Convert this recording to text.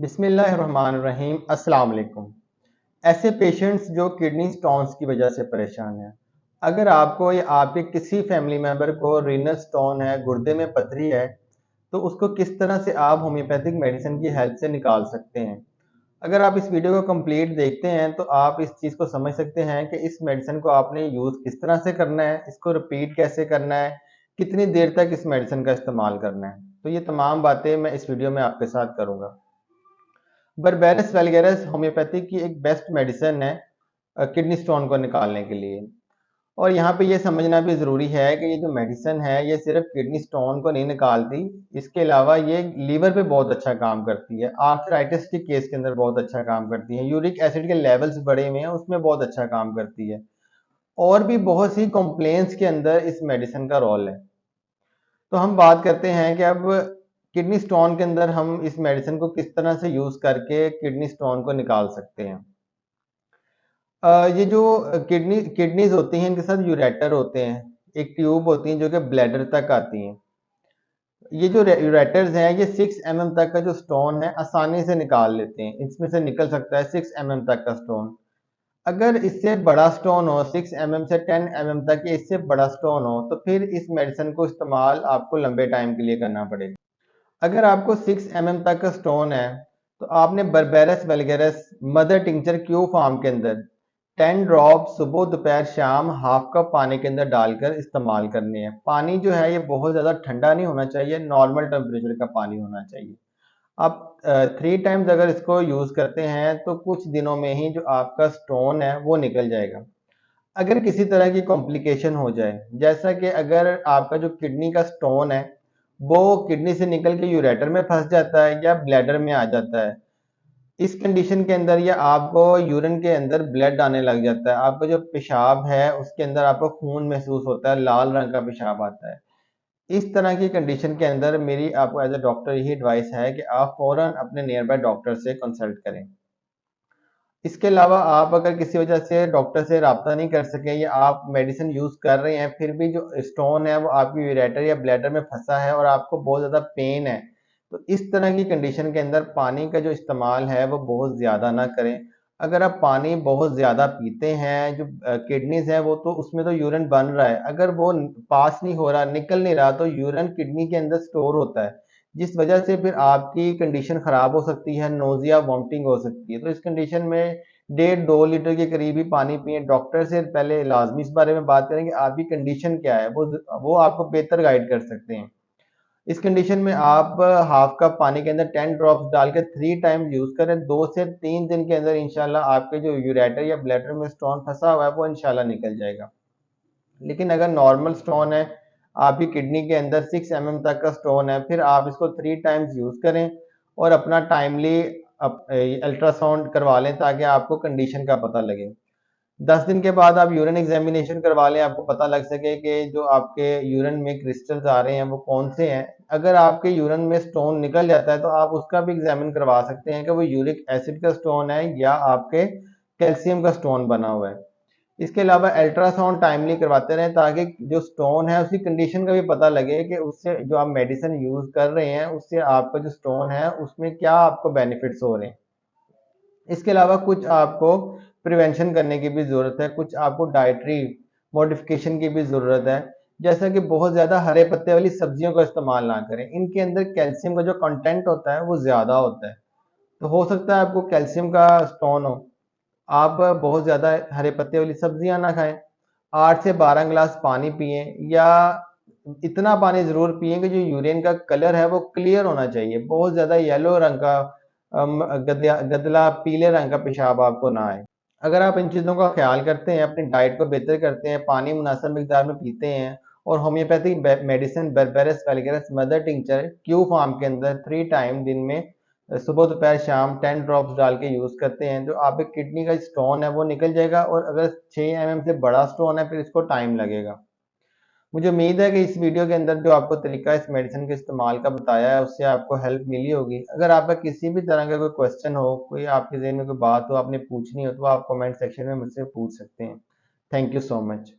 बिस्मिल्लाहिर्रहमानिर्रहीम। अस्सलाम वालेकुम। ऐसे पेशेंट्स जो किडनी स्टोन्स की वजह से परेशान हैं, अगर आपको या आपके किसी फैमिली मेंबर को रीनल स्टोन है, गुर्दे में पथरी है, तो उसको किस तरह से आप होम्योपैथिक मेडिसिन की हेल्प से निकाल सकते हैं। अगर आप इस वीडियो को कंप्लीट देखते हैं तो आप इस चीज़ को समझ सकते हैं कि इस मेडिसिन को आपने यूज़ किस तरह से करना है, इसको रिपीट कैसे करना है, कितनी देर तक इस मेडिसिन का इस्तेमाल करना है। तो ये तमाम बातें मैं इस वीडियो में आपके साथ करूँगा। बर्बेरस वल्गेरस होम्योपैथी की एक बेस्ट मेडिसिन है किडनी स्टोन को निकालने के लिए। और यहाँ पे ये समझना भी ज़रूरी है कि ये जो मेडिसिन है ये सिर्फ किडनी स्टोन को नहीं निकालती, इसके अलावा ये लीवर पे बहुत अच्छा काम करती है, आर्थराइटिस के केस के अंदर बहुत अच्छा काम करती है, यूरिक एसिड के लेवल्स बढ़े हुए हैं उसमें बहुत अच्छा काम करती है, और भी बहुत सी कंप्लेंट्स के अंदर इस मेडिसिन का रोल है। तो हम बात करते हैं कि अब किडनी स्टोन के अंदर हम इस मेडिसिन को किस तरह से यूज़ करके किडनी स्टोन को निकाल सकते हैं। ये जो किडनीज होती हैं इनके साथ यूरेटर होते हैं, एक ट्यूब होती है जो कि ब्लैडर तक आती हैं। ये जो यूरेटर्स हैं ये 6 mm तक का जो स्टोन है आसानी से निकाल लेते हैं, इसमें से निकल सकता है 6 mm तक का स्टोन। अगर इससे बड़ा स्टोन हो 6 mm से 10 mm तक या इससे बड़ा स्टोन हो तो फिर इस मेडिसिन को इस्तेमाल आपको लंबे टाइम के लिए करना पड़ेगा। अगर आपको 6 mm तक का स्टोन है तो आपने बर्बेरस vulgaris mother tincture Q form के अंदर 10 ड्रॉप सुबह दोपहर शाम हाफ कप पानी के अंदर डालकर इस्तेमाल करने हैं। पानी जो है ये बहुत ज़्यादा ठंडा नहीं होना चाहिए, नॉर्मल टेम्परेचर का पानी होना चाहिए। आप 3 टाइम्स अगर इसको यूज़ करते हैं तो कुछ दिनों में ही जो आपका स्टोन है वो निकल जाएगा। अगर किसी तरह की कॉम्प्लिकेशन हो जाए, जैसा कि अगर आपका जो किडनी का स्टोन है वो किडनी से निकल के यूरेटर में फंस जाता है या ब्लैडर में आ जाता है, इस कंडीशन के अंदर या आपको यूरिन के अंदर ब्लड आने लग जाता है, आपका जो पेशाब है उसके अंदर आपको खून महसूस होता है, लाल रंग का पेशाब आता है। इस तरह की कंडीशन के अंदर मेरी आपको एज अ डॉक्टर यही एडवाइस है कि आप फौरन अपने नियर बाय डॉक्टर से कंसल्ट करें। इसके अलावा आप अगर किसी वजह से डॉक्टर से राब्ता नहीं कर सके या आप मेडिसिन यूज़ कर रहे हैं फिर भी जो स्टोन है वो आपकी यूरेटर या ब्लैडर में फंसा है और आपको बहुत ज़्यादा पेन है, तो इस तरह की कंडीशन के अंदर पानी का जो इस्तेमाल है वो बहुत ज़्यादा ना करें। अगर आप पानी बहुत ज़्यादा पीते हैं, जो किडनीज है वो तो उसमें तो यूरिन बन रहा है, अगर वो पास नहीं हो रहा, निकल नहीं रहा, तो यूरिन किडनी के अंदर स्टोर होता है, जिस वजह से फिर आपकी कंडीशन ख़राब हो सकती है, नोज़िया वॉमिटिंग हो सकती है। तो इस कंडीशन में 1.5-2 लीटर के करीब ही पानी पिएँ। डॉक्टर से पहले लाज़मी इस बारे में बात करें कि आपकी कंडीशन क्या है, वो आपको बेहतर गाइड कर सकते हैं। इस कंडीशन में आप हाफ कप पानी के अंदर 10 ड्रॉप्स डाल के 3 टाइम्स यूज़ करें। 2 से 3 दिन के अंदर इंशाल्लाह आपके जो यूरेटर या ब्लैडर में स्टोन फँसा हुआ है वो इंशाल्लाह निकल जाएगा। लेकिन अगर नॉर्मल स्टोन है, आपकी किडनी के अंदर 6 mm तक का स्टोन है, फिर आप इसको 3 टाइम्स यूज़ करें और अपना टाइमली अल्ट्रासाउंड करवा लें ताकि आपको कंडीशन का पता लगे। 10 दिन के बाद आप यूरिन एग्जामिनेशन करवा लें, आपको पता लग सके कि जो आपके यूरिन में क्रिस्टल्स आ रहे हैं वो कौन से हैं। अगर आपके यूरिन में स्टोन निकल जाता है तो आप उसका भी एग्जामिन करवा सकते हैं कि वो यूरिक एसिड का स्टोन है या आपके कैल्शियम का स्टोन बना हुआ है। इसके अलावा अल्ट्रासाउंड टाइमली करवाते रहें ताकि जो स्टोन है उसकी कंडीशन का भी पता लगे कि उससे जो आप मेडिसिन यूज़ कर रहे हैं उससे आपका जो स्टोन है उसमें क्या आपको बेनिफिट्स हो रहे हैं। इसके अलावा कुछ आपको प्रिवेंशन करने की भी ज़रूरत है, कुछ आपको डाइटरी मॉडिफिकेशन की भी ज़रूरत है, जैसा कि बहुत ज़्यादा हरे पत्ते वाली सब्जियों का इस्तेमाल ना करें, इनके अंदर कैल्शियम का जो कंटेंट होता है वो ज़्यादा होता है, तो हो सकता है आपको कैल्शियम का स्टोन हो। आप बहुत ज़्यादा हरे पत्ते वाली सब्जियां ना खाएं, 8 से 12 गिलास पानी पिएं, या इतना पानी ज़रूर पिएं कि जो यूरिन का कलर है वो क्लियर होना चाहिए, बहुत ज़्यादा येलो रंग का गदला पीले रंग का पेशाब आपको ना आए। अगर आप इन चीज़ों का ख्याल करते हैं, अपनी डाइट को बेहतर करते हैं, पानी मुनासिब मिकदार में पीते हैं और homeopathic medicine berberis vulgaris mother tincture Q form के अंदर 3 टाइम दिन में सुबह दोपहर शाम 10 ड्रॉप्स डाल के यूज़ करते हैं, जो आपके किडनी का स्टोन है वो निकल जाएगा, और अगर 6 mm से बड़ा स्टोन है फिर इसको टाइम लगेगा। मुझे उम्मीद है कि इस वीडियो के अंदर जो आपको तरीका इस मेडिसिन के इस्तेमाल का बताया है उससे आपको हेल्प मिली होगी। अगर आपका किसी भी तरह का कोई क्वेश्चन हो, कोई आपके ज़हन में कोई बात हो आपने पूछनी हो, तो आप कमेंट सेक्शन में मुझसे पूछ सकते हैं। Thank you so much.